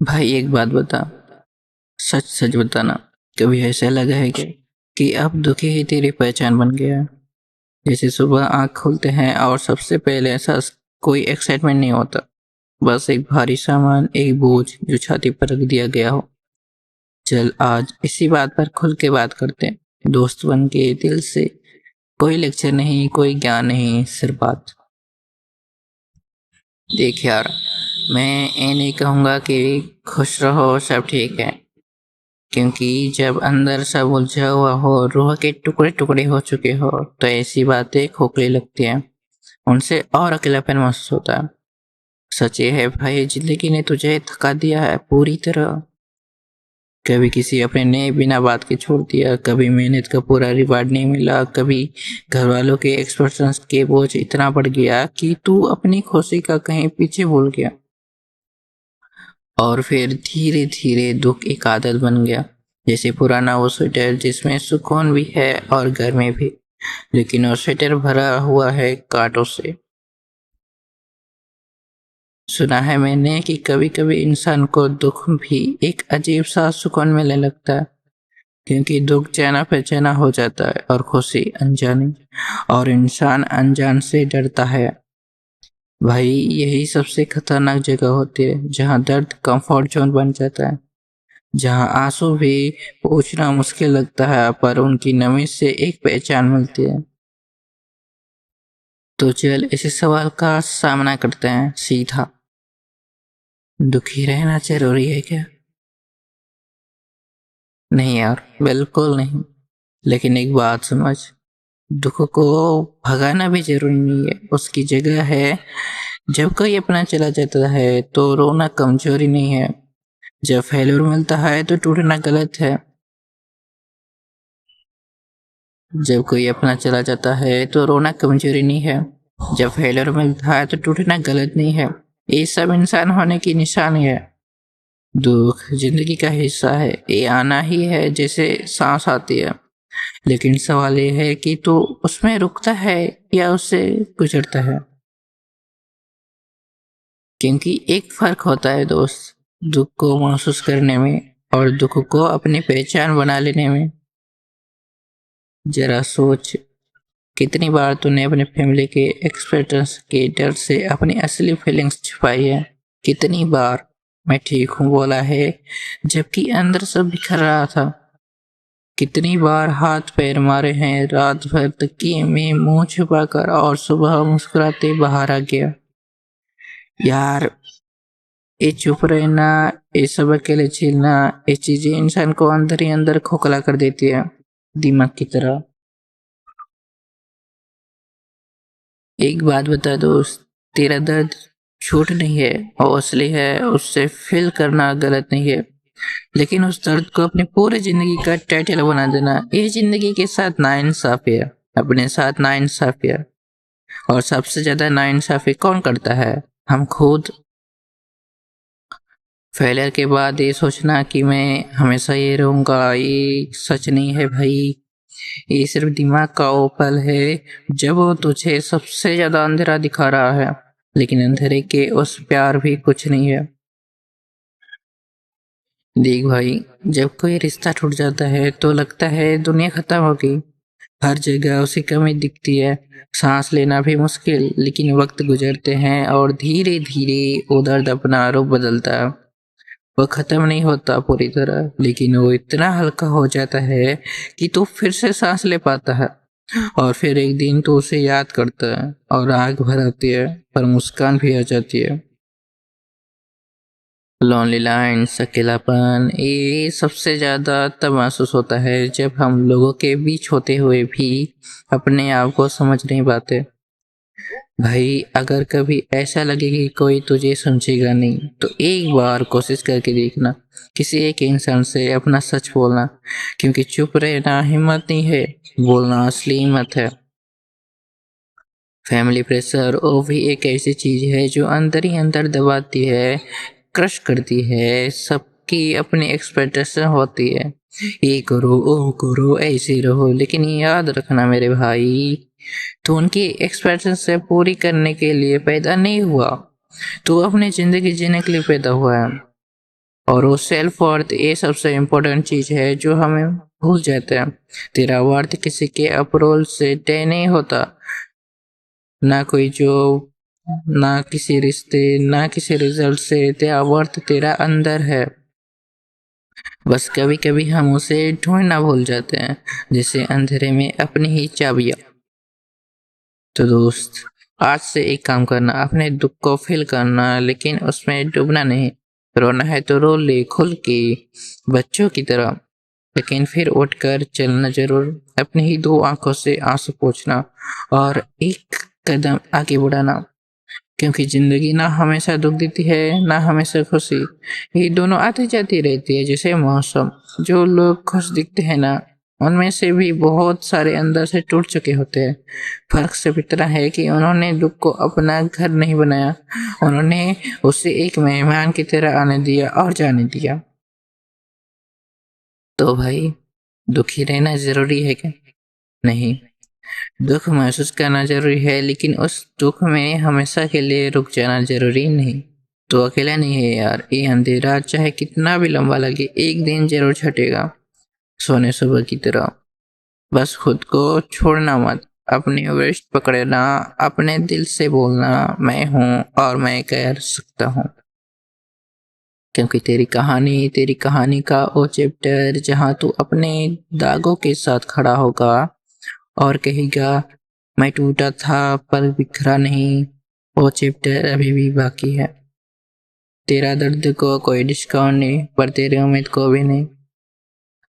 भाई एक बात बता, सच सच बताना। कभी ऐसा लगा है क्या कि अब दुखी ही तेरी पहचान बन गया है? जैसे सुबह आँख खोलते हैं और सबसे पहले ऐसा कोई एक्साइटमेंट नहीं होता, बस एक भारी सामान, एक बोझ जो छाती पर रख दिया गया हो। चल आज इसी बात पर खुल के बात करते हैं, दोस्त बन के दिल से। कोई लेक्चर नहीं, कोई ज्ञान नहीं, सिर्फ बात। देख यार, मैं ये नहीं कहूँगा कि खुश रहो सब ठीक है, क्योंकि जब अंदर सब उलझा हुआ हो, रूह के टुकड़े टुकड़े हो चुके हो, तो ऐसी बातें खोखली लगती हैं। उनसे और अकेलापन महसूस होता है। सच ये है भाई, जिंदगी ने तुझे थका दिया है पूरी तरह। कभी किसी अपने ने बिना बात के छोड़ दिया, कभी मेहनत का पूरा रिवार्ड नहीं मिला, कभी घर वालों के एक्सपेक्टेशंस के बोझ इतना बढ़ गया कि तू अपनी खुशी का कहीं पीछे भूल गया। और फिर धीरे धीरे दुख एक आदत बन गया, जैसे पुराना वो स्वेटर जिसमें सुकून भी है और गर्मी भी, लेकिन वो स्वेटर भरा हुआ है कांटों से। सुना है मैंने कि कभी कभी इंसान को दुख भी एक अजीब सा सुकून मिलने लगता है, क्योंकि दुख जाना पहचाना हो जाता है और खुशी अनजानी, और इंसान अनजान से डरता है। भाई यही सबसे खतरनाक जगह होती है, जहाँ दर्द कंफर्ट जोन बन जाता है, जहाँ आंसू भी पूछना मुश्किल लगता है पर उनकी नमी से एक पहचान मिलती है। तो चल इसी सवाल का सामना करते हैं सीधा। दुखी रहना जरूरी है क्या? नहीं यार, बिल्कुल नहीं। लेकिन एक बात समझ, दुख को भगाना भी जरूरी नहीं है, उसकी जगह है। जब कोई अपना चला जाता है तो रोना कमजोरी नहीं है, जब फेल्यूर मिलता है तो टूटना गलत है। जब कोई अपना चला जाता है तो रोना कमजोरी नहीं है, जब फेलियर मिलता है तो टूटना गलत नहीं है। ये सब इंसान होने की निशानी है। दुख जिंदगी का हिस्सा है, ये आना ही है जैसे सांस आती है। लेकिन सवाल ये है कि तू उसमें रुकता है या उससे गुजरता है। क्योंकि एक फर्क होता है दोस्त, दुख को महसूस करने में और दुख को अपनी पहचान बना लेने में। जरा सोच, कितनी बार तूने अपने फैमिली के एक्सपेक्टेशंस के डर से अपनी असली फीलिंग्स छुपाई है? कितनी बार मैं ठीक हूँ बोला है जबकि अंदर सब बिखर रहा था? कितनी बार हाथ पैर मारे हैं रात भर तकिए में मुंह छुपाकर और सुबह मुस्कुराते बाहर आ गया। यार, ये चुप रहना, ये सब अकेले झेलना, ये चीजें इंसान को अंदर ही अंदर खोखला कर देती है, दिमाग की तरह। एक बात बता दोस्त, तेरा दर्द झूठ नहीं है, वो असली है, उससे फील करना गलत नहीं है। लेकिन उस दर्द को अपनी पूरी जिंदगी का टाइटल बना देना, ये जिंदगी के साथ नाइंसाफी है, अपने साथ नाइंसाफी है। और सबसे ज्यादा नाइंसाफी कौन करता है? हम खुद। फेलियर के बाद ये सोचना कि मैं हमेशा ये रहूंगा, ये सच नहीं है भाई। ये सिर्फ दिमाग का वो पल है जब वो तुझे सबसे ज्यादा अंधेरा दिखा रहा है, लेकिन अंधेरे के उस प्यार भी कुछ नहीं है। देख भाई, जब कोई रिश्ता टूट जाता है तो लगता है दुनिया खत्म हो गई। हर जगह उसी कमी दिखती है, सांस लेना भी मुश्किल। लेकिन वक्त गुजरते हैं और धीरे धीरे वो दर्द अपना रूप बदलता है। वो खत्म नहीं होता पूरी तरह, लेकिन वो इतना हल्का हो जाता है कि तू फिर से सांस ले पाता है। और फिर एक दिन तू उसे याद करता है और आग भर आती है, पर मुस्कान भी आ जाती है। लोनली लाइन्स, अकेलापन, ये सबसे ज्यादा तब महसूस होता है जब हम लोगों के बीच होते हुए भी अपने आप को समझ नहीं पाते। भाई अगर कभी ऐसा लगे कि कोई तुझे समझेगा नहीं, तो एक बार कोशिश करके देखना, किसी एक इंसान से अपना सच बोलना। क्योंकि चुप रहना हिम्मत नहीं है, बोलना असली हिम्मत है। फैमिली प्रेशर वो भी एक ऐसी चीज है जो अंदर ही अंदर दबाती है, क्रश करती है। सबकी अपनी एक्सपेक्टेशन होती है, ये करो वो करो ऐसे रहो, लेकिन याद रखना मेरे भाई, तो उनकी एक्सपेक्टेशन से पूरी करने के लिए पैदा नहीं हुआ, तो अपनी जिंदगी जीने के लिए पैदा हुआ है। और वो सेल्फ वर्थ ये सबसे इम्पोर्टेंट चीज है जो हमें भूल जाते हैं। तेरा वर्थ किसी के अप्रूवल से तय नहीं होता, ना कोई जॉब, ना किसी रिश्ते, ना किसी रिजल्ट से। तेरा वर्थ तेरा अंदर है। बस कभी कभी हम उसे ढूंढना भूल जाते हैं, जैसे अंधेरे में अपनी ही चाबियां। तो दोस्त, आज से एक काम करना, अपने दुख को फील करना, लेकिन उसमें डूबना नहीं। रोना है तो रो ले खुल के, बच्चों की तरह, लेकिन फिर उठकर चलना जरूर। अपनी ही दो आंखों से आंसू पोंछना और एक कदम आगे बढ़ाना। क्योंकि जिंदगी ना हमेशा दुख देती है, ना हमेशा खुशी। ये दोनों आती जाती रहती है जैसे मौसम। जो लोग खुश दिखते हैं ना, उनमें से भी बहुत सारे अंदर से टूट चुके होते हैं। फर्क सिर्फ इतना है कि उन्होंने दुख को अपना घर नहीं बनाया, उन्होंने उसे एक मेहमान की तरह आने दिया और जाने दिया। तो भाई, दुखी रहना जरूरी है क्या? नहीं। दुख महसूस करना जरूरी है, लेकिन उस दुख में हमेशा के लिए रुक जाना जरूरी नहीं। तो अकेला नहीं है यार, ये अंधेरा चाहे कितना भी लंबा लगे, एक दिन जरूर छटेगा, सोने सुबह की तरह। बस खुद को छोड़ना मत, अपनी वेस्ट पकड़ना, अपने दिल से बोलना, मैं हूँ और मैं कर सकता हूँ। क्योंकि तेरी कहानी का वो चैप्टर जहाँ तू अपने दागों के साथ खड़ा होगा और कहेगा, मैं टूटा था पर बिखरा नहीं, वो चैप्टर अभी भी बाकी है। तेरा दर्द को कोई डिस्काउंट नहीं, पर तेरी उम्मीद को भी नहीं।